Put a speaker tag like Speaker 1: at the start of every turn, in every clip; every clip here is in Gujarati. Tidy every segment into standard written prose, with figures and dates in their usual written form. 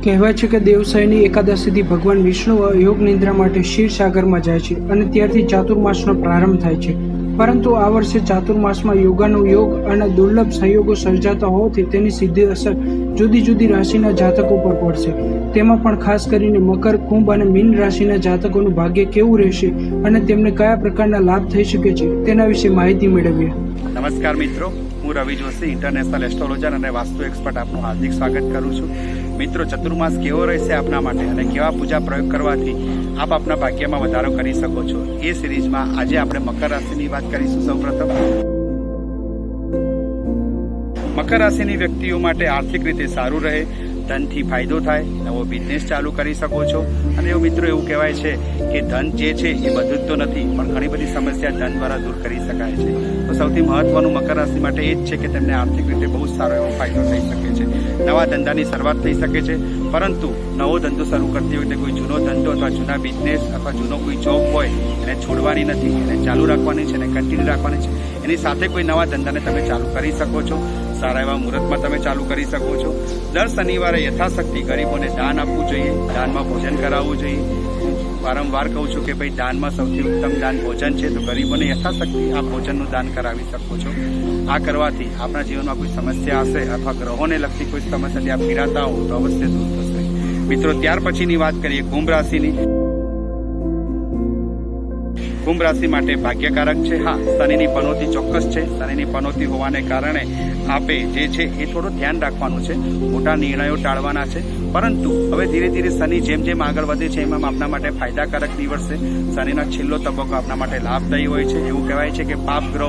Speaker 1: કહેવાય છે કે દેવસાયની એકાદશીથી ભગવાન વિષ્ણુ યોગ નિદ્રા માટે ક્ષીરસાગરમાં જાય છે અને ત્યારથી ચાતુર્માસનો પ્રારંભ થાય છે. પરંતુ આ વર્ષે ચાતુર્માસમાં યોગાનો યોગ અને દુર્લભ સંયોગો સર્જાતા હોવાથી તેની સીધી અસર જુદી જુદી રાશિના જાતકો પર પડશે. તેમાં પણ ખાસ કરીને મકર, કુંભ અને મીન રાશિના જાતકોનું ભાગ્ય કેવું રહેશે અને તેમને કયા પ્રકારના લાભ થઈ શકે છે તેના વિશે માહિતી મેળવીએ.
Speaker 2: નમસ્કાર મિત્રો, હું રવિ જોશી, ઇન્ટરનેશનલ એસ્ટ્રોલોજર અને વાસ્તુ એક્સપર્ટ આપનું હાર્દિક સ્વાગત કરું છું. મિત્રો, ચતુર્માસ કેવો રહેશે આપના માટે અને કેવા પૂજા પ્રયોગ કરવાથી આપ આપના ભાગ્યમાં વધારો કરી શકો છો, એ સિરીઝમાં આજે આપણે મકર રાશિની વાત કરીશું. સૌપ્રથમ મકર રાશિની વ્યક્તિઓ માટે આર્થિક રીતે સારું રહે, ધનથી ફાયદો થાય, નવો બિઝનેસ ચાલુ કરી શકો છો. અને એવું મિત્રો એવું કહેવાય છે કે ધન જે છે એ બધું જ તો નથી, પણ ઘણી બધી સમસ્યા ધન દ્વારા દૂર કરી શકાય છે. તો સૌથી મહત્વનું મકર રાશિ માટે એ જ છે કે તેમને આર્થિક રીતે બહુ સારો એવો ફાયદો થઈ શકે છે. નવા ધંધાની શરૂઆત થઈ શકે છે, પરંતુ નવો ધંધો શરૂ કરતી વખતે કોઈ જૂનો ધંધો અથવા જૂના બિઝનેસ અથવા જૂનો કોઈ જોબ હોય એને છોડવાની નથી, એને ચાલુ રાખવાની છે, એને કન્ટિન્યુ રાખવાની છે. એની સાથે કોઈ નવા ધંધાને તમે ચાલુ કરી શકો છો. સારા એવા મુહૂર્તમાં તમે ચાલુ કરી શકો છો. દર શનિવારે યથાશક્તિ ગરીબોને દાન આપવું જોઈએ, દાનમાં ભોજન કરાવવું જોઈએ. વારંવાર કહું છું કે ભાઈ દાનમાં સૌથી ઉત્તમ દાન ભોજન છે, તો ગરીબોને યથાશક્તિ આ ભોજનનું દાન કરાવી શકો છો. આ કરવાથી આપણા જીવનમાં કોઈ સમસ્યા હશે અથવા ગ્રહોને લગતી કોઈ સમસ્યાથી આપ પીડાતા હો તો અવશ્ય દૂર થશે. મિત્રો, ત્યાર પછીની વાત કરીએ કુંભ રાશિની. કુંભ રાશિ માટે ભાગ્યકારક છે. હા, શનિની પનોતી ચોક્કસ છે. શનિની પનોતી હોવાને કારણે આપે જે છે એ થોડું ધ્યાન રાખવાનું છે, મોટા નિર્ણયો ટાળવાના છે. પરંતુ હવે ધીરે ધીરે શનિ જેમ જેમ આગળ વધે છે એમ આપણા માટે ફાયદાકારક નીવડશે. શનિનો છેલ્લો તબક્કો આપણા માટે લાભદાયી હોય છે. એવું કહેવાય છે કે પાપ ગ્રહો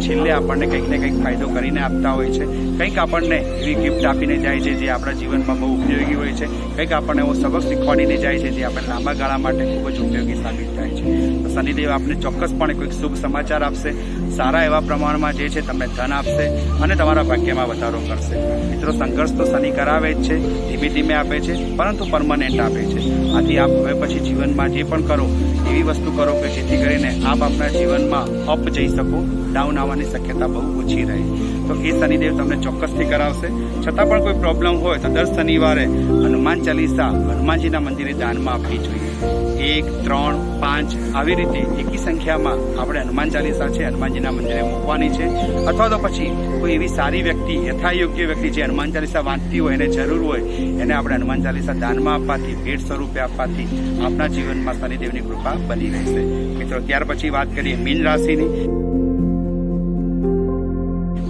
Speaker 2: છેલ્લે આપણને કંઈક ને કંઈક ફાયદો કરીને આપતા હોય છે. કંઈક આપણને એવી ગિફ્ટ આપીને જાય છે જે આપણા જીવનમાં બહુ ઉપયોગી હોય છે. કંઈક આપણને એવો સબક શીખવાડીને જાય છે જે આપણે લાંબા ગાળા માટે ખૂબ જ ઉપયોગી સાબિત થાય છે. તો શનિદેવ આપને ચોક્કસપણે કોઈક શુભ સમાચાર આપશે, સારા એવા પ્રમાણમાં જે છે તમને ધન આપશે અને તમારા ભાગ્યમાં વધારો કરશે. મિત્રો, સંઘર્ષ તો શનિ કરાવે જ છે, ધીમે ધીમે આપે છે, પરંતુ પરમનન્ટ આપે છે. આથી આપ હવે પછી જીવનમાં જે પણ કરો એવી વસ્તુ કરો કે જેથી કરીને આપ આપના જીવનમાં અપ જઈ શકો, ડાઉન આવવાની શક્યતા બહુ ઓછી રહે. તો એ શનિદેવ તમને ચોક્કસથી કરાવશે. છતાં પણ કોઈ પ્રોબ્લેમ હોય તો દર શનિવારે હનુમાન ચાલીસા હનુમાનજીના મંદિરે દાનમાં આપવી જોઈએ. 1, 3, 5 આવી રીતે એકી સંખ્યામાં આપણે હનુમાન ચાલીસા છે હનુમાનજીના મંદિરે મૂકવાની છે. અથવા તો પછી કોઈ એવી સારી વ્યક્તિ, યથાયોગ્ય વ્યક્તિ જે હનુમાન ચાલીસા વાંચતી હોય, એને જરૂર હોય, એને આપણે હનુમાન ચાલીસા દાનમાં આપવાથી, ભેટ સ્વરૂપે આપવાથી આપના જીવનમાં શનિદેવની કૃપા બની રહેશે. મિત્રો, ત્યાર પછી વાત કરીએ મીન રાશિની.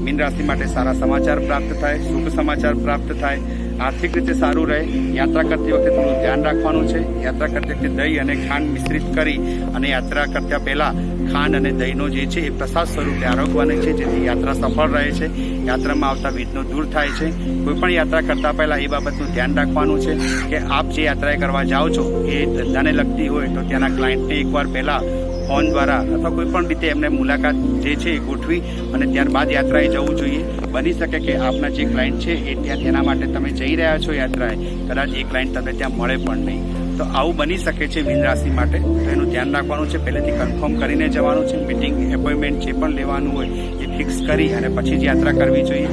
Speaker 2: મીન રાશિ માટે સારા સમાચાર પ્રાપ્ત થાય, શુભ સમાચાર પ્રાપ્ત થાય, આર્થિક રીતે સારું રહે. યાત્રા કરતી વખતે થોડું ધ્યાન રાખવાનું છે. યાત્રા કરતી વખતે દહીં અને ખાંડ મિશ્રિત કરી અને યાત્રા કરતા પહેલા ખાંડ અને દહીંનો જે છે એ પ્રસાદ સ્વરૂપે આરોગવાની છે, જેથી યાત્રા સફળ રહે છે, યાત્રામાં આવતા વિઘ્નો દૂર થાય છે. કોઈ પણ યાત્રા કરતા પહેલા એ બાબતનું ધ્યાન રાખવાનું છે કે આપ જે યાત્રાએ કરવા જાઓ છો એ ધંધાને લગતી હોય તો ત્યાંના ક્લાયન્ટને એકવાર પહેલા ફોન દ્વારા અથવા કોઈ પણ રીતે એમને મુલાકાત જે છે એ ગોઠવી અને ત્યારબાદ યાત્રાએ જવું જોઈએ. બની શકે કે આપના જે ક્લાયન્ટ છે એ ત્યાં તેના માટે તમે જઈ રહ્યા છો યાત્રાએ, કદાચ એ ક્લાયન્ટ તમને ત્યાં મળે પણ નહીં. તો આવું બની શકે છે મીન રાશિ માટે. તો એનું ધ્યાન રાખવાનું છે, પહેલેથી કન્ફર્મ કરીને જવાનું છે. મિટિંગ, એપોઇન્ટમેન્ટ જે પણ લેવાનું હોય એ ફિક્સ કરી અને પછી જ યાત્રા કરવી જોઈએ.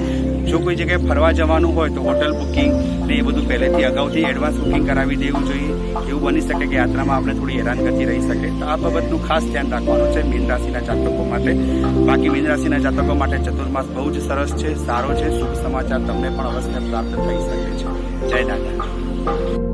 Speaker 2: જો કોઈ જગ્યાએ ફરવા જવાનું હોય તો હોટલ બુકિંગ ને એ બધું પહેલેથી અગાઉથી એડવાન્સ બુકિંગ કરાવી દેવું જોઈએ. એવું બની શકે કે યાત્રામાં આપણે થોડી હેરાનગતિ રહી શકે. તો આ બાબતનું ખાસ ધ્યાન રાખવાનું છે મીન રાશિના જાતકો માટે. બાકી મીન રાશિના જાતકો માટે ચતુર્માસ બહુ જ સરસ છે, સારો છે. શુભ સમાચાર તમને પણ અવશ્ય પ્રાપ્ત થઈ શકે છે. જય દાદા.